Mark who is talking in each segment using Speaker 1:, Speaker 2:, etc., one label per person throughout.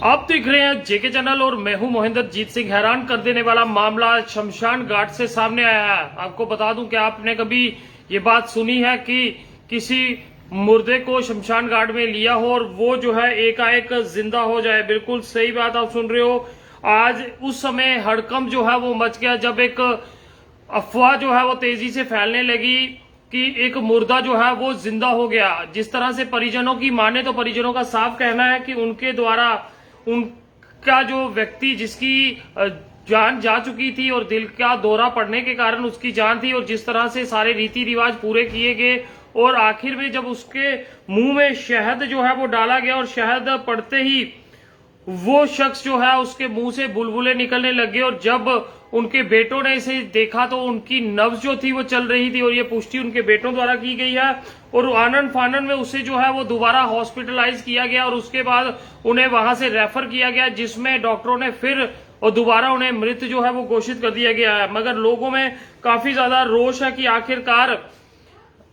Speaker 1: आप देख रहे हैं जेके चैनल और मैं हूं मोहिंदर जीत सिंह। हैरान कर देने वाला मामला शमशान घाट से सामने आया है। आपको बता दूं कि आपने कभी ये बात सुनी है कि किसी मुर्दे को शमशान घाट में लिया हो और वो जो है एकाएक जिंदा हो जाए। बिल्कुल सही बात आप सुन रहे हो। आज उस समय हड़कंप जो है वो मच गया जब एक अफवाह जो है वो तेजी से फैलने लगी कि एक मुर्दा जो है वो जिंदा हो गया। जिस तरह से परिजनों की माने तो परिजनों का साफ कहना है कि उनके द्वारा उनका जो व्यक्ति जिसकी जान जा चुकी थी और दिल का दौरा पड़ने के कारण उसकी जान थी, और जिस तरह से सारे रीति रिवाज पूरे किए गए और आखिर में जब उसके मुंह में शहद जो है वो डाला गया और शहद पड़ते ही वो शख्स जो है उसके मुंह से बुलबुले निकलने लगे, और जब उनके बेटों ने इसे देखा तो उनकी नब्ज जो थी वो चल रही थी, और ये पुष्टि उनके बेटों द्वारा की गई है। और आनन फानन में उसे जो है वो दोबारा हॉस्पिटलाइज किया गया और उसके बाद उन्हें वहां से रेफर किया गया, जिसमें डॉक्टरों ने फिर और दोबारा उन्हें मृत जो है वो घोषित कर दिया गया है। मगर लोगों में काफी ज्यादा रोष है कि आखिरकार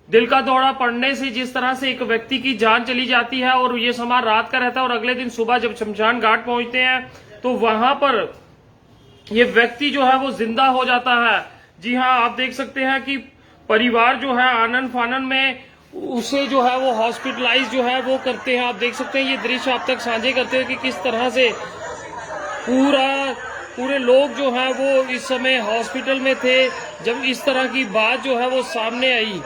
Speaker 1: दिल का दौरा पड़ने से जिस तरह से एक व्यक्ति की जान चली जाती है और ये समा रात का रहता है, और अगले दिन सुबह जब शमशान घाट पहुंचते हैं तो वहां पर ये व्यक्ति जो है वो जिंदा हो जाता है। जी हाँ, आप देख सकते हैं कि परिवार जो है आनन फानन में उसे जो है वो हॉस्पिटलाइज जो है वो करते हैं। आप देख सकते हैं ये दृश्य आप तक साझे करते हैं कि किस तरह से पूरे लोग जो है वो इस समय हॉस्पिटल में थे जब इस तरह की बात जो है वो सामने आई।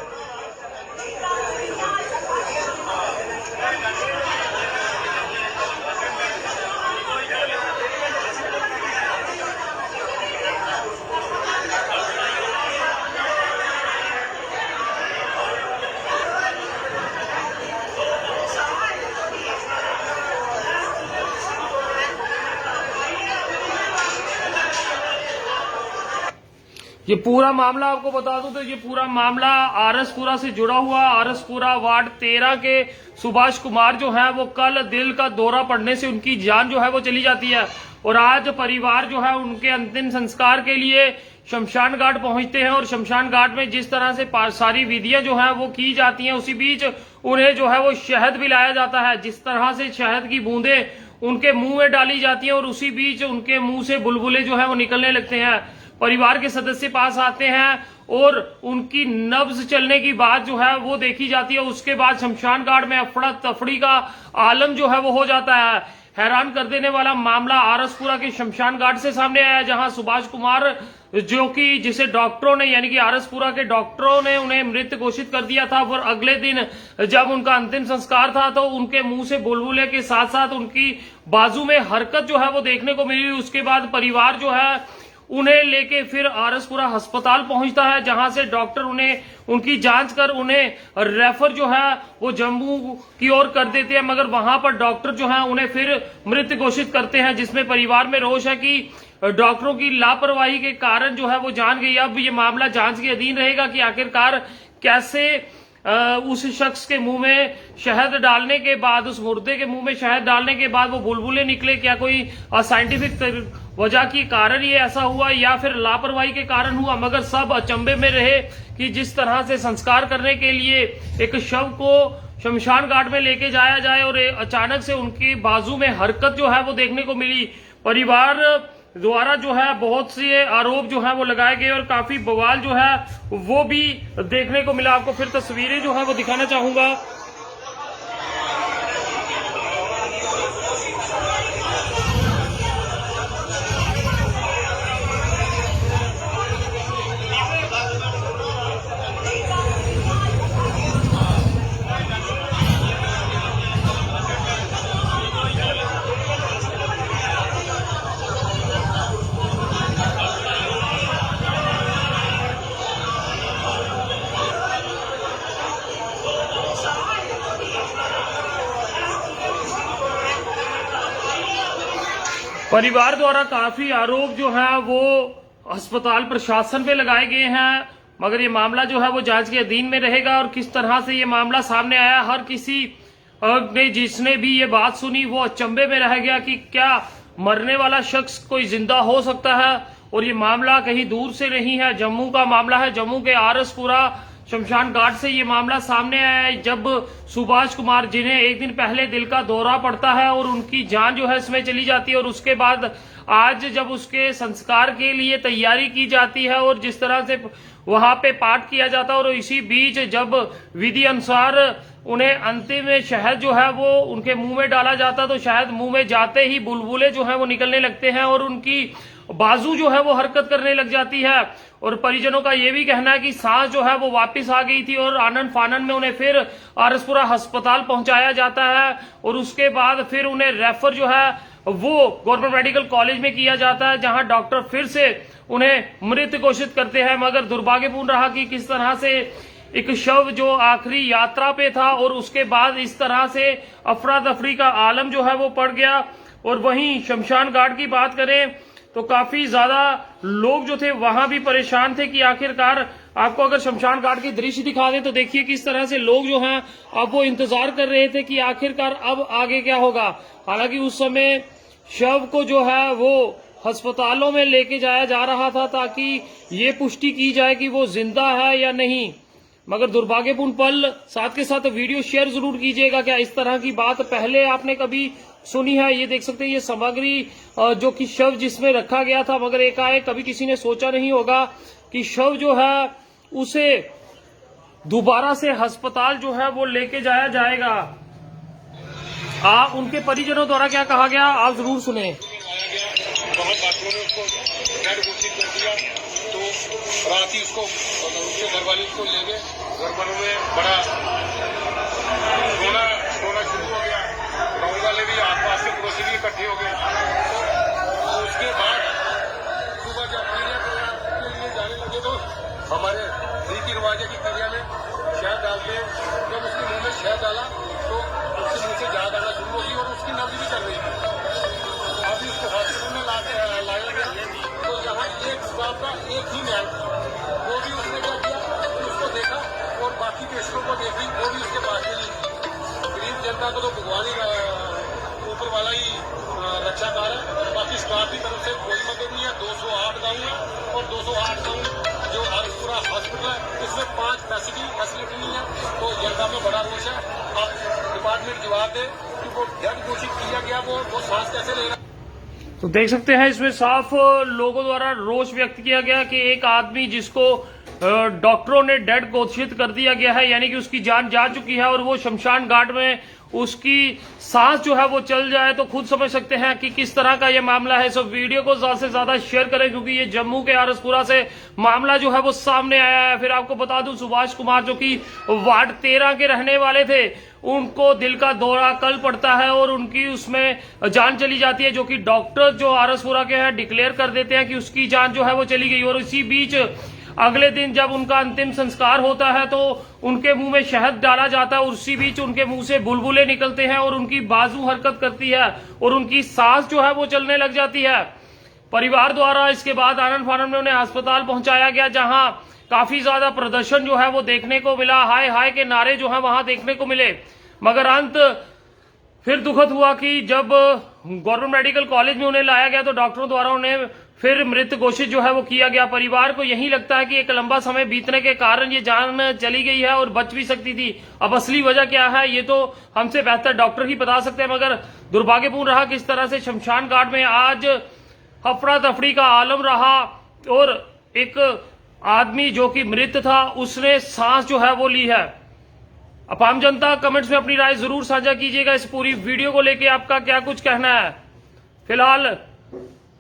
Speaker 1: ये पूरा मामला आपको बता दूं तो ये पूरा मामला आरएसपुरा से जुड़ा हुआ। आरएसपुरा वार्ड 13 के सुभाष कुमार जो है वो कल दिल का दौरा पड़ने से उनकी जान जो है वो चली जाती है, और आज परिवार जो है उनके अंतिम संस्कार के लिए शमशान घाट पहुंचते हैं। और शमशान घाट में जिस तरह से सारी विधियां जो है वो की जाती हैं, उसी बीच उन्हें जो है वो शहद पिलाया जाता है। जिस तरह से शहद की बूंदें उनके मुंह में डाली जाती है और उसी बीच उनके मुंह से बुलबुले जो है वो निकलने लगते हैं। परिवार के सदस्य पास आते हैं और उनकी नब्ज चलने की बात जो है वो देखी जाती है। उसके बाद शमशान घाट में अफड़ा तफड़ी का आलम जो है वो हो जाता है। हैरान कर देने वाला मामला आरएसपुरा के शमशान घाट से सामने आया, जहां सुभाष कुमार जो कि जिसे डॉक्टरों ने यानी कि आरएसपुरा के डॉक्टरों ने उन्हें मृत घोषित कर दिया था, और अगले दिन जब उनका अंतिम संस्कार था तो उनके मुंह से बुलबुले के साथ साथ उनकी बाजू में हरकत जो है वो देखने को मिली। उसके बाद परिवार जो है उन्हें लेके फिर आरएसपुरा अस्पताल पहुंचता है, जहां से डॉक्टर उन्हें उनकी जांच कर उन्हें रेफर जो है वो जम्मू की ओर कर देते हैं। मगर वहां पर डॉक्टर जो है उन्हें फिर मृत घोषित करते हैं, जिसमें परिवार में रोष है कि डॉक्टरों की लापरवाही के कारण जो है वो जान गई। अब ये मामला जांच के अधीन रहेगा कि आखिरकार कैसे उस शख्स के मुंह में शहद डालने के बाद, उस मुर्दे के मुंह में शहद डालने के बाद वो बुलबुले निकले। क्या कोई साइंटिफिक वजह के कारण ये ऐसा हुआ या फिर लापरवाही के कारण हुआ? मगर सब अचंभे में रहे कि जिस तरह से संस्कार करने के लिए एक शव को शमशान घाट में लेके जाया जाए और अचानक से उनकी बाजू में हरकत जो है वो देखने को मिली। परिवार द्वारा जो है बहुत से आरोप जो है वो लगाए गए और काफी बवाल जो है वो भी देखने को मिला। आपको फिर तस्वीरें जो है वो दिखाना चाहूंगा। परिवार द्वारा काफी आरोप जो है वो अस्पताल प्रशासन पे लगाए गए हैं, मगर ये मामला जो है वो जांच के अधीन में रहेगा। और किस तरह से ये मामला सामने आया, हर किसी ने जिसने भी ये बात सुनी वो अचंभे में रह गया कि क्या मरने वाला शख्स कोई जिंदा हो सकता है। और ये मामला कहीं दूर से नहीं है, जम्मू का मामला है। जम्मू के आरएसपुरा शमशान घाट से ये मामला सामने आया है, जब सुभाष कुमार जिन्हें एक दिन पहले दिल का दौरा पड़ता है और उनकी जान जो है इसमें चली जाती है, और उसके बाद आज जब उसके संस्कार के लिए तैयारी की जाती है और जिस तरह से वहां पे पाठ किया जाता है, और इसी बीच जब विधि अनुसार उन्हें अंतिम में शहद जो है वो उनके मुंह में डाला जाता है, तो शायद मुंह में जाते ही बुलबुले जो है वो निकलने लगते हैं और उनकी बाजू जो है वो हरकत करने लग जाती है। और परिजनों का ये भी कहना है कि सांस जो है वो वापस आ गई थी, और आनंद फानन में उन्हें फिर आरसपुरा अस्पताल पहुंचाया जाता है, और उसके बाद फिर उन्हें रेफर जो है वो गवर्नमेंट मेडिकल कॉलेज में किया जाता है, जहां डॉक्टर फिर से उन्हें मृत घोषित करते हैं। मगर दुर्भाग्यपूर्ण रहा कि किस तरह से एक शव जो आखिरी यात्रा पे था और उसके बाद इस तरह से अफरा तफरी का आलम जो है वो पड़ गया। और वहीं शमशान घाट की बात करें तो काफी ज्यादा लोग जो थे वहां भी परेशान थे कि आखिरकार, आपको अगर शमशान घाट की दृश्य दिखा दें तो देखिए किस तरह से लोग जो हैं अब वो इंतजार कर रहे थे कि आखिरकार अब आगे क्या होगा। हालांकि उस समय शव को जो है वो अस्पतालों में लेके जाया जा रहा था ताकि ये पुष्टि की जाए कि वो जिंदा है या नहीं। मगर दुर्भाग्यपूर्ण पल, साथ के साथ वीडियो शेयर जरूर कीजिएगा। क्या इस तरह की बात पहले आपने कभी सुनी है? ये देख सकते हैं ये सामग्री जो कि शव जिसमें रखा गया था, मगर एकाएक कभी किसी ने सोचा नहीं होगा कि शव जो है उसे दोबारा से अस्पताल जो है वो लेके जाया जाएगा। उनके परिजनों द्वारा क्या कहा गया आप जरूर सुने।
Speaker 2: बहुत बातों ने उसको डेड घोषित कर दिया, तो रात ही उसके घर वाले उसको ले गए। घर वालों में बड़ा रोना शुरू हो गया, गाँव वाले भी आसपास के पड़ोसी भी इकट्ठे हो गए। तो उसके बाद सुबह जब क्रिया के लिए जाने लगे तो हमारे रीति रिवाज की क्रिया में शहद डालते, जब उसके मुंह में शहद डाला तो उसके मुंह से जाग आना शुरू होगी और उसकी नब्ज भी कर रही थी। अभी उसको हॉस्पिटल में लाया गया, तो यहाँ एक स्टाफ का एक ही मैन, वो भी उसने क्या किया, उसको देखा और बाकी पेशेंटों को देखी, वो भी उसके पास में नहीं। गरीब जनता को तो भगवान ही ऊपर वाला ही रक्षाकार है। बाकी स्टाफ की तरफ से कोई मदद नहीं है। 208 गाँव है और 208 गाँव जो आरसपुरा हॉस्पिटल है इसमें 5 फैसिलिटी नहीं है, तो जनता में बड़ा रोष है। अब डिपार्टमेंट जवाब दे कि वो डेड घोषित किया गया, वो सांस कैसे ले रहा है।
Speaker 1: तो देख सकते हैं इसमें साफ लोगों द्वारा रोष व्यक्त किया गया कि एक आदमी जिसको डॉक्टरों ने डेड घोषित कर दिया गया है, यानी कि उसकी जान जा चुकी है, और वो शमशान घाट में उसकी सांस जो है वो चल जाए, तो खुद समझ सकते हैं कि किस तरह का ये मामला है। सो वीडियो को ज्यादा से ज्यादा शेयर करें क्योंकि ये जम्मू के आरसपुरा से मामला जो है वो सामने आया है। फिर आपको बता दूं सुभाष कुमार जो कि वार्ड 13 के रहने वाले थे, उनको दिल का दौरा कल पड़ता है और उनकी उसमें जान चली जाती है, जो कि डॉक्टर जो आरसपुरा के हैं डिक्लेयर कर देते हैं कि उसकी जान जो है वो चली गई। और इसी बीच अगले दिन जब उनका अंतिम संस्कार होता है तो उनके मुंह में शहद डाला जाता है, और उसी बीच उनके मुंह से बुलबुले निकलते हैं और उनकी बाजू हरकत करती है और उनकी सांस जो है वो चलने लग जाती है। परिवार द्वारा इसके बाद आनंद फानन में उन्हें अस्पताल पहुंचाया गया, जहां काफी ज्यादा प्रदर्शन जो है वो देखने को मिला, हाय हाय के नारे जो है वहां देखने को मिले। मगर अंत फिर दुखद हुआ कि जब गवर्नमेंट मेडिकल कॉलेज में उन्हें लाया गया तो डॉक्टरों द्वारा उन्हें फिर मृत घोषित जो है वो किया गया। परिवार को यही लगता है कि एक लंबा समय बीतने के कारण ये जान चली गई है और बच भी सकती थी। अब असली वजह क्या है ये तो हमसे बेहतर डॉक्टर ही बता सकते हैं, मगर दुर्भाग्यपूर्ण रहा किस तरह से शमशान घाट में आज अफरा तफरी का आलम रहा और एक आदमी जो कि मृत था उसने सांस जो है वो ली है। अब आम जनता कमेंट्स में अपनी राय जरूर साझा कीजिएगा। इस पूरी वीडियो को लेके आपका क्या कुछ कहना है? फिलहाल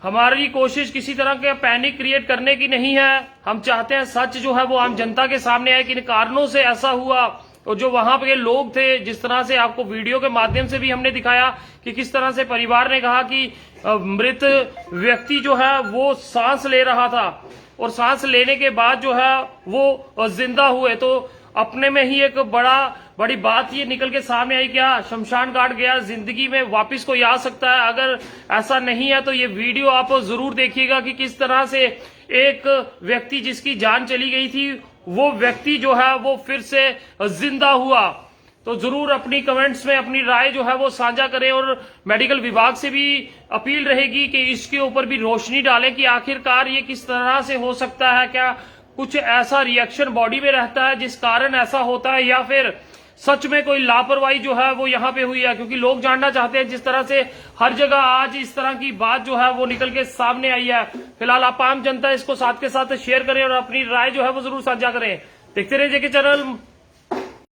Speaker 1: हमारी कोशिश किसी तरह के पैनिक क्रिएट करने की नहीं है। हम चाहते हैं सच जो है वो आम जनता के सामने आए, किन कारणों से ऐसा हुआ, और जो वहां पे लोग थे, जिस तरह से आपको वीडियो के माध्यम से भी हमने दिखाया कि किस तरह से परिवार ने कहा कि मृत व्यक्ति जो है वो सांस ले रहा था और सांस लेने के बाद जो है वो जिंदा हुए, तो अपने में ही एक बड़ी बात ये निकल के सामने आई। क्या शमशान घाट गया जिंदगी में वापस कोई आ सकता है? अगर ऐसा नहीं है तो ये वीडियो आप जरूर देखिएगा कि किस तरह से एक व्यक्ति जिसकी जान चली गई थी वो व्यक्ति जो है वो फिर से जिंदा हुआ। तो जरूर अपनी कमेंट्स में अपनी राय जो है वो साझा करें और मेडिकल विभाग से भी अपील रहेगी कि इसके ऊपर भी रोशनी डालें कि आखिरकार ये किस तरह से हो सकता है। क्या कुछ ऐसा रिएक्शन बॉडी में रहता है जिस कारण ऐसा होता है, या फिर सच में कोई लापरवाही जो है वो यहाँ पे हुई है? क्योंकि लोग जानना चाहते हैं, जिस तरह से हर जगह आज इस तरह की बात जो है वो निकल के सामने आई है। फिलहाल आप आम जनता इसको साथ के साथ शेयर करें और अपनी राय जो है वो जरूर साझा करें। देखते रहिए जेके चैनल।